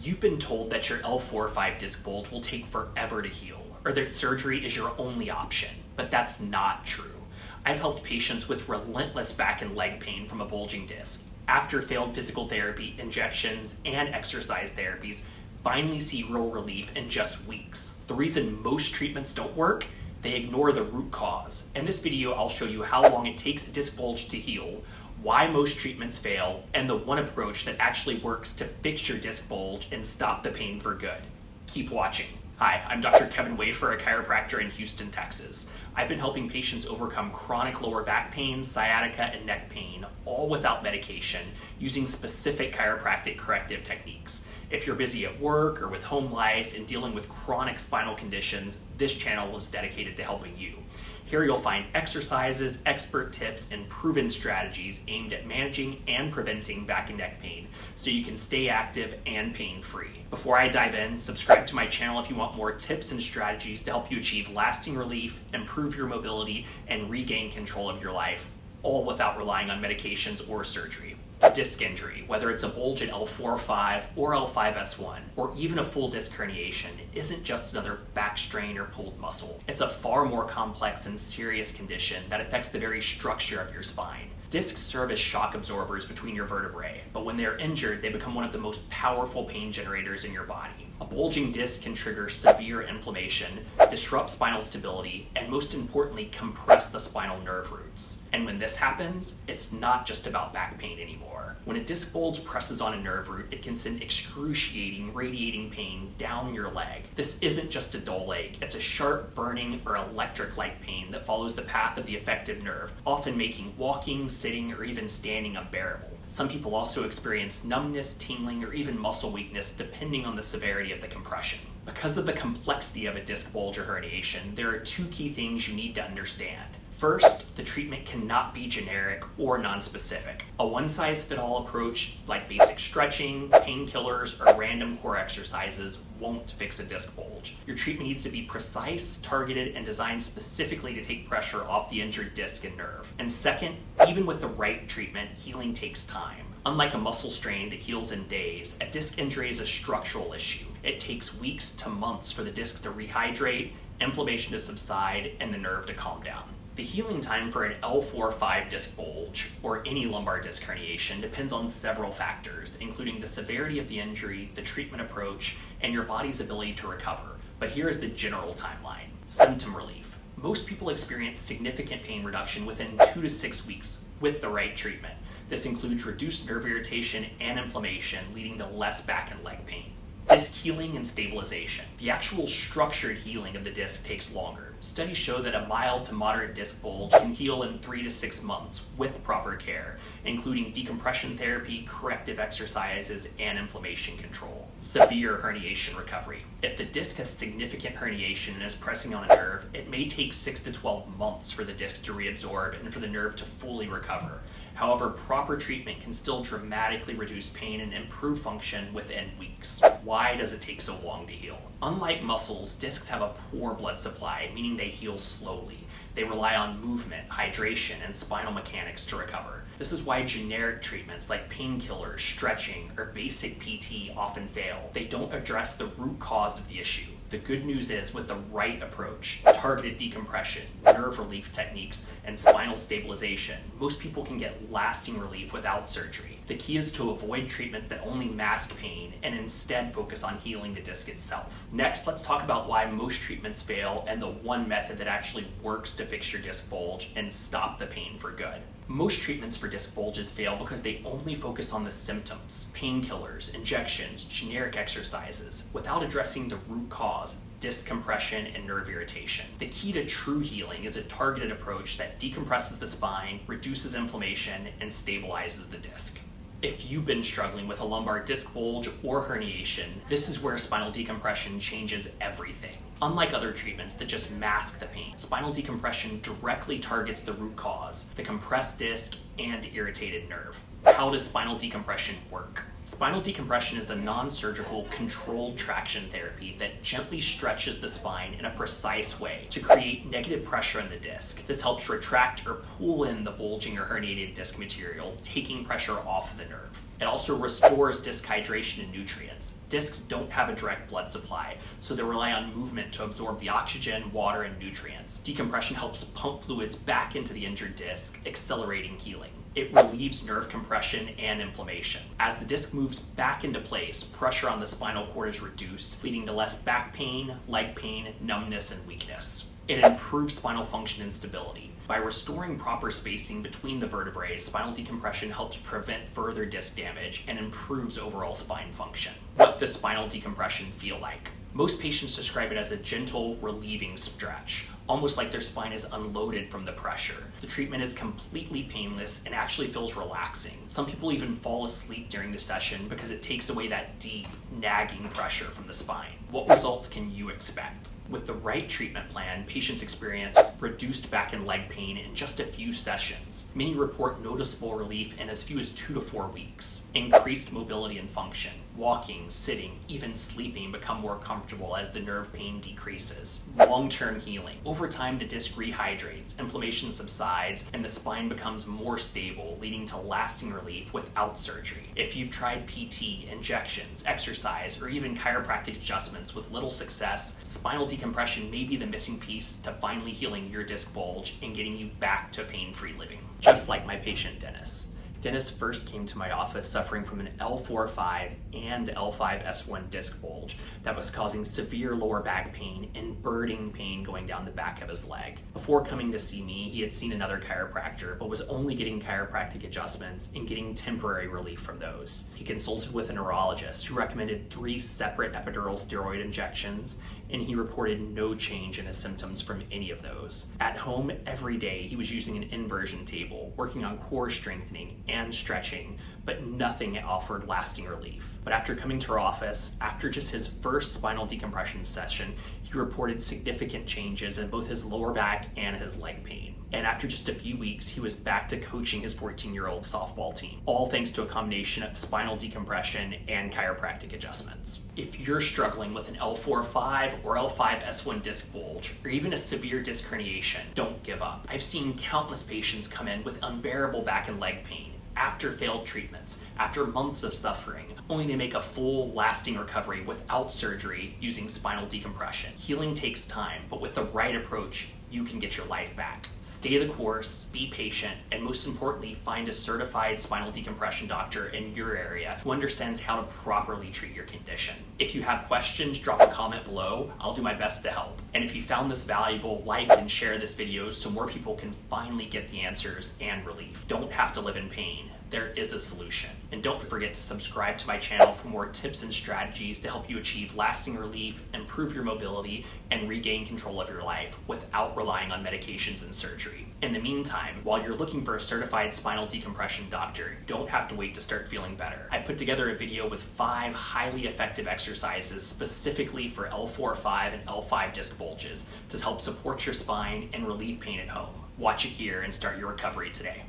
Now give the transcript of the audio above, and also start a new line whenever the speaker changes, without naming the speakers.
You've been told that your L4-5 disc bulge will take forever to heal, or that surgery is your only option, but that's not true. I've helped patients with relentless back and leg pain from a bulging disc, after failed physical therapy, injections, and exercise therapies, finally see real relief in just weeks. The reason most treatments don't work, they ignore the root cause. In this video, I'll show you how long it takes a disc bulge to heal, why most treatments fail, and the one approach that actually works to fix your disc bulge and stop the pain for good. Keep watching. Hi, I'm Dr. Kevin Wafer, a chiropractor in Houston, Texas. I've been helping patients overcome chronic lower back pain, sciatica, and neck pain, all without medication, using specific chiropractic corrective techniques. If you're busy at work or with home life and dealing with chronic spinal conditions, this channel is dedicated to helping you. Here you'll find exercises, expert tips, and proven strategies aimed at managing and preventing back and neck pain so you can stay active and pain-free. Before I dive in, subscribe to my channel if you want more tips and strategies to help you achieve lasting relief, improve your mobility, and regain control of your life, all without relying on medications or surgery. Disc injury, whether it's a bulge at L4-5 or L5-S1, or even a full disc herniation, isn't just another back strain or pulled muscle. It's a far more complex and serious condition that affects the very structure of your spine. Discs serve as shock absorbers between your vertebrae, but when they're injured, they become one of the most powerful pain generators in your body. A bulging disc can trigger severe inflammation, disrupt spinal stability, and most importantly, compress the spinal nerve roots. And when this happens, it's not just about back pain anymore. When a disc bulge presses on a nerve root, it can send excruciating, radiating pain down your leg. This isn't just a dull ache, it's a sharp, burning, or electric-like pain that follows the path of the affected nerve, often making walking, sitting, or even standing unbearable. Some people also experience numbness, tingling, or even muscle weakness depending on the severity of the compression. Because of the complexity of a disc bulge or herniation, there are two key things you need to understand. First, the treatment cannot be generic or nonspecific. A one-size-fits-all approach like basic stretching, painkillers, or random core exercises won't fix a disc bulge. Your treatment needs to be precise, targeted, and designed specifically to take pressure off the injured disc and nerve. And second, even with the right treatment, healing takes time. Unlike a muscle strain that heals in days, a disc injury is a structural issue. It takes weeks to months for the discs to rehydrate, inflammation to subside, and the nerve to calm down. The healing time for an L4-5 disc bulge, or any lumbar disc herniation, depends on several factors, including the severity of the injury, the treatment approach, and your body's ability to recover. But here is the general timeline. Symptom relief. Most people experience significant pain reduction within 2 to 6 weeks with the right treatment. This includes reduced nerve irritation and inflammation, leading to less back and leg pain. Disc healing and stabilization. The actual structured healing of the disc takes longer. Studies show that a mild to moderate disc bulge can heal in 3 to 6 months with proper care, including decompression therapy, corrective exercises, and inflammation control. Severe herniation recovery. If the disc has significant herniation and is pressing on a nerve, it may take 6 to 12 months for the disc to reabsorb and for the nerve to fully recover. However, proper treatment can still dramatically reduce pain and improve function within weeks. Why does it take so long to heal? Unlike muscles, discs have a poor blood supply, meaning they heal slowly. They rely on movement, hydration, and spinal mechanics to recover. This is why generic treatments like painkillers, stretching, or basic PT often fail. They don't address the root cause of the issue. The good news is, with the right approach, targeted decompression, nerve relief techniques, and spinal stabilization, most people can get lasting relief without surgery. The key is to avoid treatments that only mask pain and instead focus on healing the disc itself. Next, let's talk about why most treatments fail and the one method that actually works to fix your disc bulge and stop the pain for good. Most treatments for disc bulges fail because they only focus on the symptoms, painkillers, injections, generic exercises, without addressing the root cause, disc compression, and nerve irritation. The key to true healing is a targeted approach that decompresses the spine, reduces inflammation, and stabilizes the disc. If you've been struggling with a lumbar disc bulge or herniation, this is where spinal decompression changes everything. Unlike other treatments that just mask the pain, spinal decompression directly targets the root cause, the compressed disc and irritated nerve. How does spinal decompression work? Spinal decompression is a non-surgical, controlled traction therapy that gently stretches the spine in a precise way to create negative pressure in the disc. This helps retract or pull in the bulging or herniated disc material, taking pressure off of the nerve. It also restores disc hydration and nutrients. Discs don't have a direct blood supply, so they rely on movement to absorb the oxygen, water, and nutrients. Decompression helps pump fluids back into the injured disc, accelerating healing. It relieves nerve compression and inflammation. As the disc moves back into place, pressure on the spinal cord is reduced, leading to less back pain, leg pain, numbness, and weakness. It improves spinal function and stability. By restoring proper spacing between the vertebrae, spinal decompression helps prevent further disc damage and improves overall spine function. What does spinal decompression feel like? Most patients describe it as a gentle, relieving stretch, almost like their spine is unloaded from the pressure. The treatment is completely painless and actually feels relaxing. Some people even fall asleep during the session because it takes away that deep, nagging pressure from the spine. What results can you expect? With the right treatment plan, patients experience reduced back and leg pain in just a few sessions. Many report noticeable relief in as few as 2 to 4 weeks. Increased mobility and function. Walking, sitting, even sleeping become more comfortable as the nerve pain decreases. Long-term healing. Over time, the disc rehydrates, inflammation subsides, and the spine becomes more stable, leading to lasting relief without surgery. If you've tried PT, injections, exercise, or even chiropractic adjustments with little success, spinal decompression may be the missing piece to finally healing your disc bulge and getting you back to pain-free living. Just like my patient Dennis. Dennis first came to my office suffering from an L4-5 and L5-S1 disc bulge that was causing severe lower back pain and burning pain going down the back of his leg. Before coming to see me, he had seen another chiropractor, but was only getting chiropractic adjustments and getting temporary relief from those. He consulted with a neurologist who recommended 3 separate epidural steroid injections, and he reported no change in his symptoms from any of those. At home, every day, he was using an inversion table, working on core strengthening and stretching, but nothing offered lasting relief. But after coming to our office, after just his first spinal decompression session, he reported significant changes in both his lower back and his leg pain. And after just a few weeks, he was back to coaching his 14-year-old softball team, all thanks to a combination of spinal decompression and chiropractic adjustments. If you're struggling with an L4-5 or L5-S1 disc bulge, or even a severe disc herniation, don't give up. I've seen countless patients come in with unbearable back and leg pain after failed treatments, after months of suffering, only to make a full, lasting recovery without surgery using spinal decompression. Healing takes time, but with the right approach, you can get your life back. Stay the course, be patient, and most importantly, find a certified spinal decompression doctor in your area who understands how to properly treat your condition. If you have questions, drop a comment below. I'll do my best to help. And if you found this valuable, like and share this video so more people can finally get the answers and relief. Don't have to live in pain. There is a solution. And don't forget to subscribe to my channel for more tips and strategies to help you achieve lasting relief, improve your mobility, and regain control of your life without relying on medications and surgery. In the meantime, while you're looking for a certified spinal decompression doctor, you don't have to wait to start feeling better. I put together a video with 5 highly effective exercises specifically for L4-5 and L5 disc bulges to help support your spine and relieve pain at home. Watch it here and start your recovery today.